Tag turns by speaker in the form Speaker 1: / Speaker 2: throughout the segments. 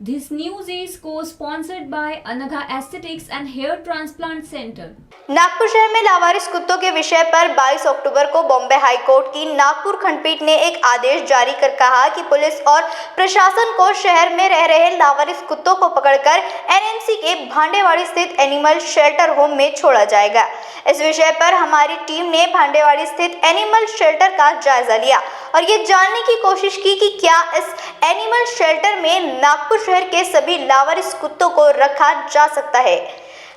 Speaker 1: This news is co-sponsored by Anagha Aesthetics and Hair Transplant Center.
Speaker 2: Nagpur शहर में लावारिस कुत्तों के विषय पर 22 अक्टूबर को बॉम्बे हाई कोर्ट की नागपुर खंडपीठ ने एक आदेश जारी कर कहा कि पुलिस और प्रशासन को शहर में रह रहे लावारिस कुत्तों को पकड़कर एनएमसी के भांडेवाड़ी स्थित एनिमल शेल्टर होम में छोड़ा जाएगा। इस विषय पर हमारी टीम ने भांडेवाड़ी स्थित एनिमल शेल्टर का जायजा लिया और ये जानने की कोशिश की कि क्या इस एनिमल शेल्टर में नागपुर शहर के सभी लावारिस कुत्तों को रखा जा सकता है।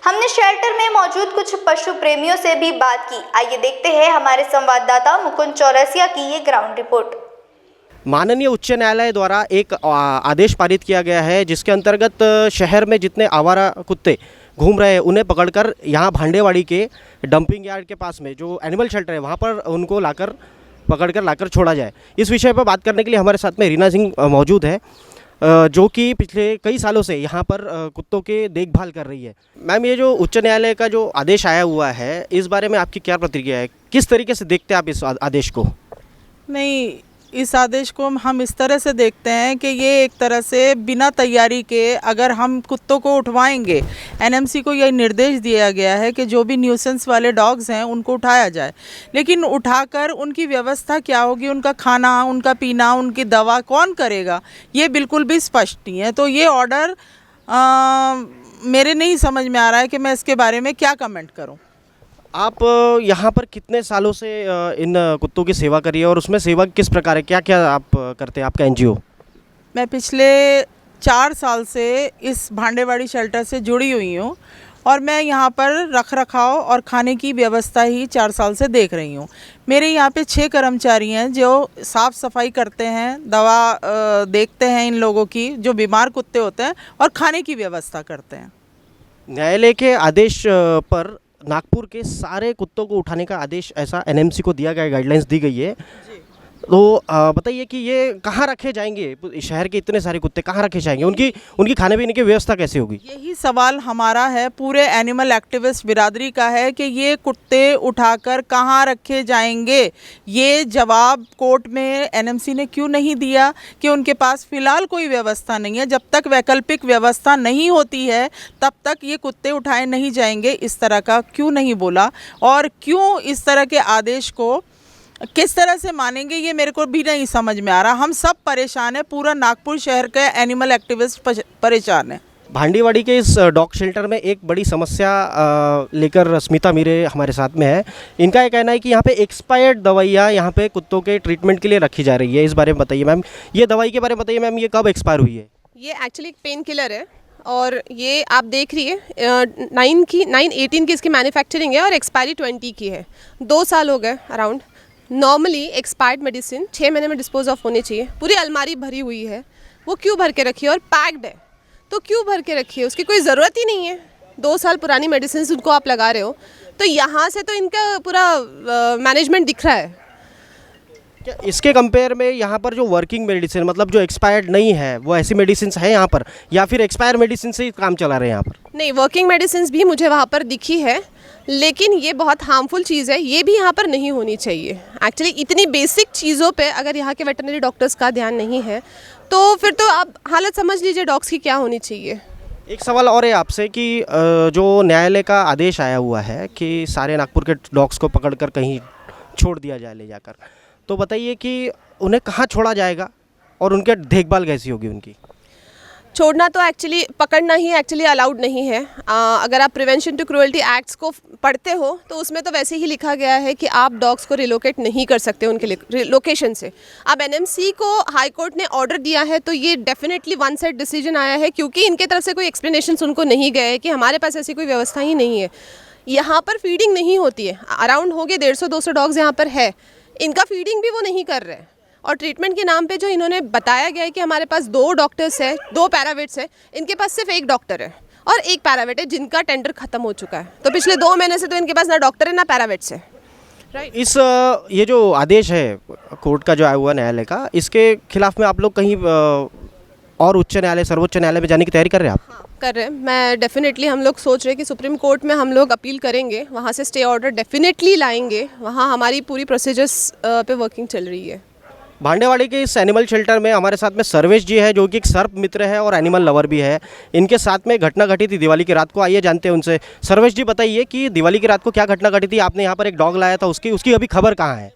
Speaker 2: हमने शेल्टर में मौजूद कुछ पशु प्रेमियों से भी बात की। आइए देखते हैं हमारे संवाददाता मुकुंद चौरसिया की ये ग्राउंड रिपोर्ट।
Speaker 3: माननीय उच्च न्यायालय द्वारा एक आदेश पारित किया गया है जिसके अंतर्गत शहर में जितने आवारा कुत्ते घूम रहे हैं उन्हें पकड़कर यहाँ भांडेवाड़ी के डंपिंग यार्ड के पास में जो एनिमल शेल्टर है वहाँ पर उनको पकड़कर लाकर छोड़ा जाए। इस विषय पर बात करने के लिए हमारे साथ में रीना सिंह मौजूद है जो कि पिछले कई सालों से यहाँ पर कुत्तों के देखभाल कर रही है। मैम, ये जो उच्च न्यायालय का जो आदेश आया हुआ है इस बारे में आपकी क्या प्रतिक्रिया है? किस तरीके से देखते हैं आप इस आदेश को?
Speaker 4: नहीं, इस आदेश को हम इस तरह से देखते हैं कि ये एक तरह से बिना तैयारी के अगर हम कुत्तों को उठवाएंगे, एनएमसी को यह निर्देश दिया गया है कि जो भी न्यूसेंस वाले डॉग्स हैं उनको उठाया जाए, लेकिन उठाकर उनकी व्यवस्था क्या होगी, उनका खाना, उनका पीना, उनकी दवा कौन करेगा, ये बिल्कुल भी स्पष्ट नहीं है। तो ये ऑर्डर मेरे नहीं समझ में आ रहा है कि मैं इसके बारे में क्या कमेंट करूँ।
Speaker 3: आप यहाँ पर कितने सालों से इन कुत्तों की सेवा करी है और उसमें सेवा किस प्रकार है, क्या क्या आप करते हैं, आपका एनजीओ?
Speaker 4: मैं पिछले 4 साल से इस भांडेवाड़ी शेल्टर से जुड़ी हुई हूँ और मैं यहाँ पर रख रखाव और खाने की व्यवस्था ही 4 साल से देख रही हूँ। मेरे यहाँ पे 6 कर्मचारी हैं जो साफ़ सफाई करते हैं, दवा देखते हैं इन लोगों की जो बीमार कुत्ते होते हैं और खाने की व्यवस्था करते हैं।
Speaker 3: न्यायालय के आदेश पर नागपुर के सारे कुत्तों को उठाने का आदेश ऐसा एनएमसी को दिया गया, गाइडलाइंस दी गई है। तो बताइए कि ये कहाँ रखे जाएंगे? शहर के इतने सारे कुत्ते कहाँ रखे जाएंगे? उनकी खाने पीने की व्यवस्था कैसे होगी?
Speaker 4: यही सवाल हमारा है, पूरे एनिमल एक्टिविस्ट बिरादरी का है कि ये कुत्ते उठाकर कहाँ रखे जाएंगे। ये जवाब कोर्ट में एनएमसी ने क्यों नहीं दिया कि उनके पास फ़िलहाल कोई व्यवस्था नहीं है, जब तक वैकल्पिक व्यवस्था नहीं होती है तब तक ये कुत्ते उठाए नहीं जाएंगे, इस तरह का क्यों नहीं बोला और क्यों इस तरह के आदेश को किस तरह से मानेंगे, ये मेरे को भी नहीं समझ में आ रहा। हम सब परेशान हैं, पूरा नागपुर शहर के एनिमल एक्टिविस्ट परेशान है।
Speaker 3: भांडेवाड़ी के इस डॉग शेल्टर में एक बड़ी समस्या लेकर स्मिता मीरे हमारे साथ में है। इनका ये कहना है कि यहाँ पे एक्सपायर्ड दवाइयाँ यहाँ पे कुत्तों के ट्रीटमेंट के लिए रखी जा रही है। इस बारे में बताइए मैम, ये दवाई के बारे में बताइए मैम, ये कब एक्सपायर हुई है?
Speaker 5: ये एक्चुअली एक पेन किलर है और ये आप देख रही है 9/18 की इसकी मैन्युफैक्चरिंग है और एक्सपायरी 20 की है। 2 साल हो गए अराउंड। नॉर्मली एक्सपायर्ड मेडिसिन 6 महीने में डिस्पोज ऑफ होनी चाहिए। पूरी अलमारी भरी हुई है, वो क्यों भर के रखी है और पैक्ड है तो क्यों भर के रखी है? उसकी कोई ज़रूरत ही नहीं है। 2 साल पुरानी मेडिसिन उनको आप लगा रहे हो तो यहाँ से तो इनका पूरा मैनेजमेंट दिख रहा है।
Speaker 3: क्या इसके कंपेयर में यहाँ पर जो वर्किंग मेडिसिन मतलब जो एक्सपायर्ड नहीं है वो ऐसी मेडिसिन है यहाँ पर, या फिर एक्सपायर मेडिसिन से ही काम चला रहे हैं यहाँ पर?
Speaker 5: नहीं, वर्किंग मेडिसिन भी मुझे वहाँ पर दिखी है, लेकिन ये बहुत हार्मफुल चीज़ है, ये भी यहाँ पर नहीं होनी चाहिए। एक्चुअली इतनी बेसिक चीज़ों पे अगर यहाँ के वेटरनरी डॉक्टर्स का ध्यान नहीं है तो फिर तो आप हालत समझ लीजिए डॉग्स की क्या होनी चाहिए।
Speaker 3: एक सवाल और है आपसे कि जो न्यायालय का आदेश आया हुआ है कि सारे नागपुर के डॉग्स को पकड़कर कहीं छोड़ दिया जाए ले जाकर, तो बताइए कि उन्हें कहाँ छोड़ा जाएगा और उनके देखभाल कैसी होगी उनकी?
Speaker 5: छोड़ना तो एक्चुअली पकड़ना ही एक्चुअली अलाउड नहीं है। अगर आप प्रिवेंशन टू क्रूअल्टी एक्ट्स को पढ़ते हो तो उसमें तो वैसे ही लिखा गया है कि आप डॉग्स को रिलोकेट नहीं कर सकते उनके लोकेशन से। अब एनएमसी को हाई कोर्ट ने ऑर्डर दिया है तो ये डेफिनेटली वन साइड डिसीजन आया है, क्योंकि इनके तरफ से कोई एक्सप्लेनेशन उनको नहीं गए है कि हमारे पास ऐसी कोई व्यवस्था ही नहीं है। यहाँ पर फीडिंग नहीं होती है। अराउंड हो गए 150-200 डॉग्स यहाँ पर है, इनका फीडिंग भी वो नहीं कर रहे हैं। और ट्रीटमेंट के नाम पे जो इन्होंने बताया गया है कि हमारे पास 2 डॉक्टर्स हैं, 2 पैरावेट्स हैं, इनके पास सिर्फ 1 डॉक्टर है और 1 पैरावेट है जिनका टेंडर खत्म हो चुका है। तो पिछले 2 महीने से तो इनके पास ना डॉक्टर है ना पैरावेट्स है। राइट।
Speaker 3: इस ये जो आदेश है कोर्ट का जो आया हुआ न्यायालय का, इसके खिलाफ में आप लोग कहीं और उच्च न्यायालय, सर्वोच्च न्यायालय में जाने की तैयारी कर रहे हैं आप?
Speaker 5: हाँ, कर रहे हैं। मैं डेफिनेटली हम लोग सोच रहे हैं कि सुप्रीम कोर्ट में हम लोग अपील करेंगे, वहाँ से स्टे ऑर्डर डेफिनेटली लाएंगे। वहाँ हमारी पूरी प्रोसीजर्स पे वर्किंग चल रही है।
Speaker 3: भांडेवाड़ी के इस एनिमल शेल्टर में हमारे साथ में सर्वेश जी है, जो कि एक सर्प मित्र है और एनिमल लवर भी है। इनके साथ में घटना घटी थी दिवाली की रात को, आइए जानते हैं उनसे। सर्वेश जी बताइए कि दिवाली की रात को क्या घटना घटी थी? आपने यहाँ पर एक डॉग लाया था, उसकी अभी खबर कहाँ है?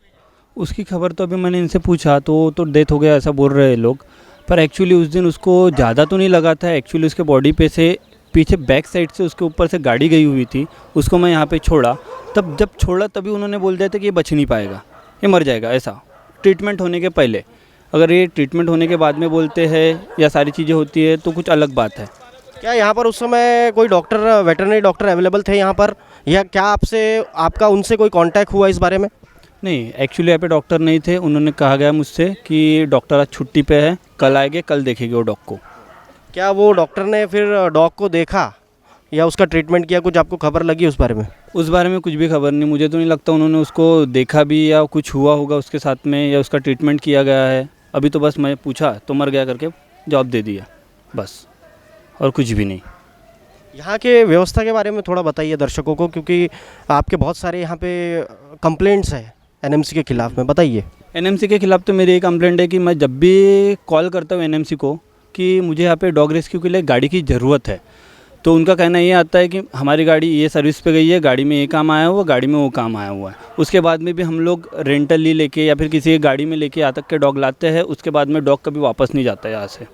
Speaker 6: उसकी खबर तो अभी मैंने इनसे पूछा तो डेथ हो गया ऐसा बोल रहे हैं लोग, पर एक्चुअली उस दिन उसको ज़्यादा तो नहीं लगा था। एक्चुअली उसके बॉडी पे से पीछे बैक साइड से उसके ऊपर से गाड़ी गई हुई थी। उसको मैं यहाँ पे छोड़ा, तब जब छोड़ा तभी उन्होंने बोल दिया था कि ये बच नहीं पाएगा, ये मर जाएगा। ऐसा ट्रीटमेंट होने के पहले, अगर ये ट्रीटमेंट होने के बाद में बोलते हैं या सारी चीज़ें होती है तो कुछ अलग बात है।
Speaker 3: क्या यहाँ पर उस समय कोई डॉक्टर, वेटरनरी डॉक्टर अवेलेबल थे यहाँ पर, या क्या आपका उनसे कोई कांटेक्ट हुआ इस बारे में?
Speaker 6: नहीं, एक्चुअली यहाँ पे डॉक्टर नहीं थे। उन्होंने कहा गया मुझसे कि डॉक्टर आज छुट्टी पे है, कल आएंगे, कल देखेंगे वो डॉग को।
Speaker 3: क्या वो डॉक्टर ने फिर डॉग को देखा या उसका ट्रीटमेंट किया? कुछ आपको खबर लगी उस बारे में?
Speaker 6: उस बारे में कुछ भी खबर नहीं, मुझे तो नहीं लगता उन्होंने उसको देखा भी या कुछ हुआ होगा उसके साथ में, या उसका ट्रीटमेंट किया गया है। अभी तो बस मैं पूछा तो मर गया करके जवाब दे दिया बस, और कुछ भी नहीं।
Speaker 3: यहाँ के व्यवस्था के बारे में थोड़ा बताइए दर्शकों को, क्योंकि आपके बहुत सारे यहाँ पे कंप्लेंट्स हैं एनएमसी के खिलाफ में, बताइए।
Speaker 6: एनएमसी के खिलाफ तो मेरी एक कंप्लेंट है कि मैं जब भी कॉल करता हूँ एनएमसी को कि मुझे यहाँ पे डॉग रेस्क्यू के लिए गाड़ी की ज़रूरत है, तो उनका कहना ये आता है कि हमारी गाड़ी ये सर्विस पे गई है, गाड़ी में ये काम आया हुआ, गाड़ी में वो काम आया हुआ है। उसके बाद में भी हम लोग रेंटली लेके या फिर किसी गाड़ी में लेके यहाँ तक के डॉग लाते हैं, उसके बाद में डॉग कभी वापस नहीं जाता है यहाँ से।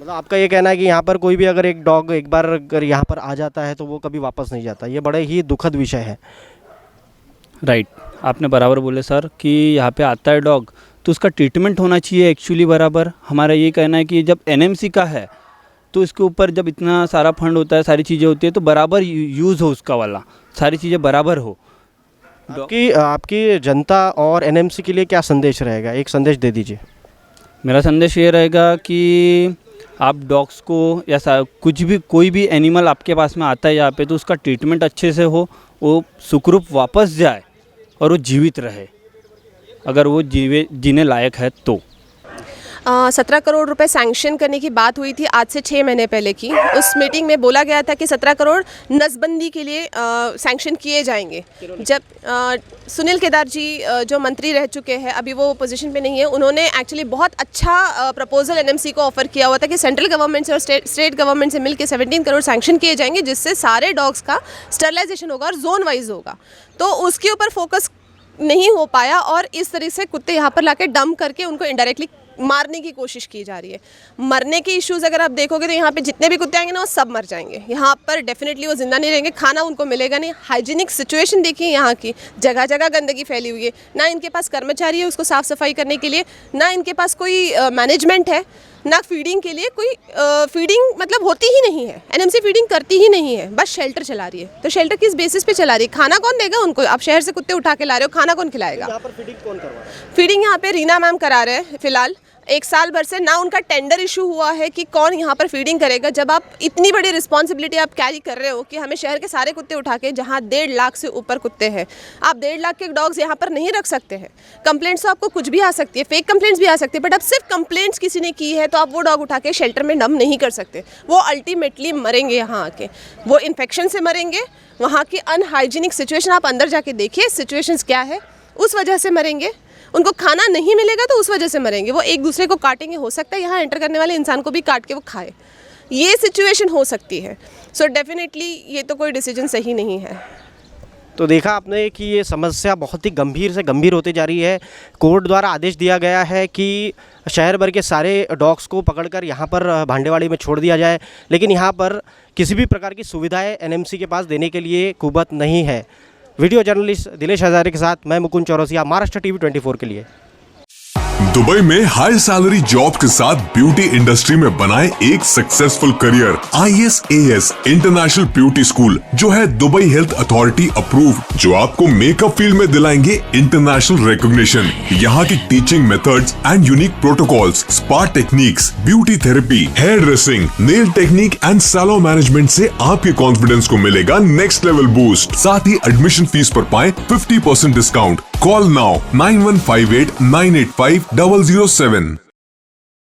Speaker 3: मतलब आपका ये कहना है कि यहाँ पर कोई भी अगर एक डॉग एक बार अगर यहाँ पर आ जाता है तो वो कभी वापस नहीं जाता, ये बड़े ही दुखद विषय है।
Speaker 6: राइट, आपने बराबर बोले सर कि यहाँ पे आता है डॉग तो उसका ट्रीटमेंट होना चाहिए एक्चुअली बराबर। हमारा ये कहना है कि जब एनएमसी का है तो इसके ऊपर जब इतना सारा फंड होता है, सारी चीज़ें होती है, तो बराबर यूज़ हो उसका वाला, सारी चीज़ें बराबर हो।
Speaker 3: आपकी जनता और एनएमसी के लिए क्या संदेश रहेगा? एक संदेश दे दीजिए।
Speaker 6: मेरा संदेश ये रहेगा कि आप डॉग्स को या कुछ भी, कोई भी एनिमल आपके पास में आता है यहाँ पे, तो उसका ट्रीटमेंट अच्छे से हो, वो सुखरूप वापस जाए और वो जीवित रहे, अगर वो जीने लायक है तो।
Speaker 5: 17 करोड़ रुपए सैंक्शन करने की बात हुई थी आज से 6 महीने पहले की। उस मीटिंग में बोला गया था कि 17 करोड़ नसबंदी के लिए सैंक्शन किए जाएंगे। जब सुनील केदार जी जो मंत्री रह चुके हैं, अभी वो पोजीशन पे नहीं है, उन्होंने एक्चुअली बहुत अच्छा प्रपोजल एनएमसी को ऑफर किया हुआ था कि सेंट्रल गवर्नमेंट से और स्टेट गवर्नमेंट से मिलकर 17 करोड़ सैंक्शन किए जाएंगे, जिससे सारे डॉग्स का स्टरलाइजेशन होगा और जोन वाइज होगा। तो उसके ऊपर फोकस नहीं हो पाया और इस तरह से कुत्ते यहाँ पर लाके डंप करके उनको इनडायरेक्टली मारने की कोशिश की जा रही है। मरने के इश्यूज़ अगर आप देखोगे तो यहाँ पे जितने भी कुत्ते आएंगे ना, वो सब मर जाएंगे। यहाँ पर डेफिनेटली वो जिंदा नहीं रहेंगे, खाना उनको मिलेगा नहीं। हाइजीनिक सिचुएशन देखिए यहाँ की, जगह जगह गंदगी फैली हुई है। ना इनके पास कर्मचारी है उसको साफ़ सफाई करने के लिए, ना इनके पास कोई मैनेजमेंट है, ना फीडिंग के लिए कोई फीडिंग मतलब होती ही नहीं है। एनएमसी फीडिंग करती ही नहीं है, बस शेल्टर चला रही है। तो शेल्टर किस बेसिस पे चला रही है? खाना कौन देगा उनको? आप शहर से कुत्ते उठा के ला रहे हो, खाना कौन खिलाएगा?
Speaker 3: यहाँ पर फीडिंग कौन करवा रहा है?
Speaker 5: फीडिंग यहाँ पे रीना मैम करा रहे हैं फिलहाल। 1 साल भर से ना उनका टेंडर इशू हुआ है कि कौन यहाँ पर फीडिंग करेगा। जब आप इतनी बड़ी रिस्पॉन्सिबिलिटी आप कैरी कर रहे हो कि हमें शहर के सारे कुत्ते उठा के, जहाँ 1.5 लाख से ऊपर कुत्ते हैं, आप 1.5 लाख के डॉग्स यहाँ पर नहीं रख सकते हैं। कंप्लेंट्स तो आपको कुछ भी आ सकती है, फेक कंप्लेंट्स भी आ सकती है, बट अब सिर्फ कंप्लेंट्स किसी ने की है तो आप वो डॉग उठा के शेल्टर में डंप नहीं कर सकते। वो अल्टीमेटली मरेंगे यहाँ आके, वो इन्फेक्शन से मरेंगे। वहाँ की अनहाइजीनिक सिचुएशन आप अंदर जाके देखिए सिचुएशंस क्या है, उस वजह से मरेंगे। उनको खाना नहीं मिलेगा तो उस वजह से मरेंगे। वो एक दूसरे को काटेंगे, हो सकता है यहाँ एंटर करने वाले इंसान को भी काट के वो खाए, ये सिचुएशन हो सकती है। सो डेफिनेटली ये तो कोई डिसीजन सही नहीं है।
Speaker 3: तो देखा आपने कि ये समस्या बहुत ही गंभीर से गंभीर होती जा रही है। कोर्ट द्वारा आदेश दिया गया है कि शहर भर के सारे डॉग्स को पकड़कर यहाँ पर भांडेवाड़ी में छोड़ दिया जाए, लेकिन यहाँ पर किसी भी प्रकार की सुविधाएं एनएमसी के पास देने के लिए कुबत नहीं है। वीडियो जर्नलिस्ट दिलेश हजारे के साथ मैं मुकुंद चौरसिया, महाराष्ट्र टीवी 24 के लिए।
Speaker 7: दुबई में हाई सैलरी जॉब के साथ ब्यूटी इंडस्ट्री में बनाए एक successful career. ISAS international beauty school, जो है दुबई हेल्थ अथॉरिटी अप्रूव, जो आपको मेकअप फील्ड में दिलाएंगे इंटरनेशनल रिकॉग्निशन। यहाँ की teaching methods and unique protocols, spa techniques, beauty therapy, hair dressing, nail technique and salon management से आपके कॉन्फिडेंस को मिलेगा नेक्स्ट लेवल बूस्ट। साथ ही एडमिशन फीस पर पाए 50% डिस्काउंट। Call now 9158 985 007।